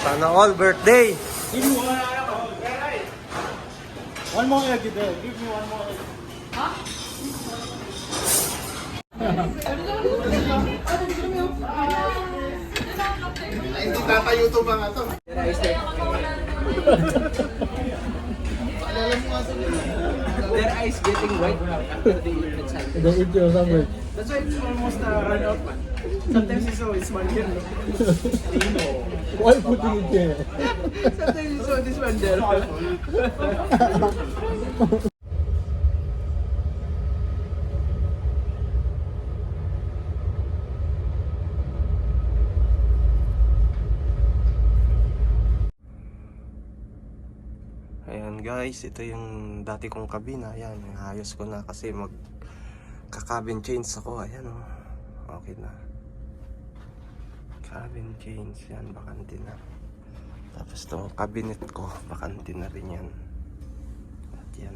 Sana all birthday. Give me one more egg there. Give me one more egg. Ay, hindi tatayo to mga to. Their eyes getting white after they eat the child. They eat you somewhere. That's why it's almost run out man. Sometimes you saw it's one here, no? Why putting it there? Sometimes you saw this one there. Ayan guys, ito yung dati kong kabina. Ayan, ayos ko na kasi cabin change ako. Ayan oh. Okay na. Cabin change yan, bakante na. Tapos itong cabinet ko, bakante na rin yan. At yan.